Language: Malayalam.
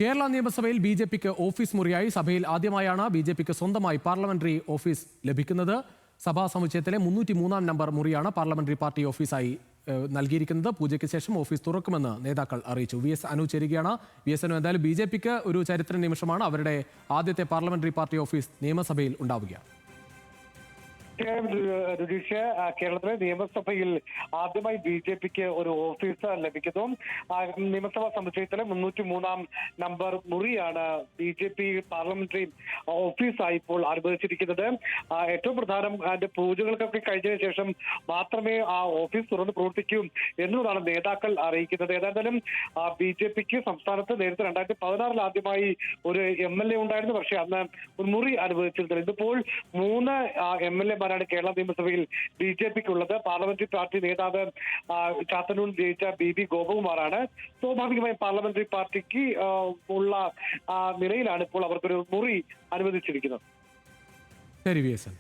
കേരള നിയമസഭയിൽ ബി ജെ പിക്ക് ഓഫീസ് മുറിയായി. സഭയിൽ ആദ്യമായാണ് ബി ജെ പിക്ക് സ്വന്തമായി പാർലമെന്ററി ഓഫീസ് ലഭിക്കുന്നത്. സഭാ സമുച്ചയത്തിലെ 303 നമ്പർ മുറിയാണ് പാർലമെന്ററി പാർട്ടി ഓഫീസായി നൽകിയിരിക്കുന്നത്. പൂജയ്ക്ക് ശേഷം ഓഫീസ് തുറക്കുമെന്ന് നേതാക്കൾ അറിയിച്ചു. വി എസ് അനു ചേരുകയാണ്. വി എസ് അനു, എന്തായാലും ബി ജെ പിക്ക് ഒരു ചരിത്ര നിമിഷമാണ്. അവരുടെ ആദ്യത്തെ പാർലമെന്ററി പാർട്ടി ഓഫീസ് നിയമസഭയിൽ ഉണ്ടാവുകയാണ്. രതീഷ്, കേരളത്തിലെ നിയമസഭയിൽ ആദ്യമായി ബി ജെ പിക്ക് ഒരു ഓഫീസ് ലഭിക്കുന്നു. നിയമസഭാ സമുച്ചയത്തിലെ 303 നമ്പർ മുറിയാണ് ബി ജെ പി പാർലമെന്ററി ഓഫീസായി ഇപ്പോൾ അനുവദിച്ചിരിക്കുന്നത്. ഏറ്റവും പ്രധാനം അതിന്റെ പൂജകൾക്കൊക്കെ കഴിഞ്ഞതിന് ശേഷം മാത്രമേ ആ ഓഫീസ് തുറന്ന് പ്രവർത്തിക്കൂ എന്നതാണ് നേതാക്കൾ അറിയിക്കുന്നത്. ഏതായാലും ബി ജെ പിക്ക് സംസ്ഥാനത്ത് നേരത്തെ 2016 ആദ്യമായി ഒരു MLA ഉണ്ടായിരുന്നു. പക്ഷേ അന്ന് ഒരു മുറി അനുവദിച്ചിരുന്നത്. ഇതിപ്പോൾ 3 MLA കേരള നിയമസഭയിൽ ബി ജെ പിക്ക് ഉള്ളത്. പാർലമെന്ററി പാർട്ടി നേതാവ് ചാത്തന്നൂരിൽ ജയിച്ച BB ഗോപകുമാറാണ്. സ്വാഭാവികമായും പാർലമെന്ററി പാർട്ടിക്ക് ഉള്ള നിലയിലാണ് ഇപ്പോൾ അവർക്കൊരു മുറി അനുവദിച്ചിരിക്കുന്നത്. ശരി വി എസ് എൻ.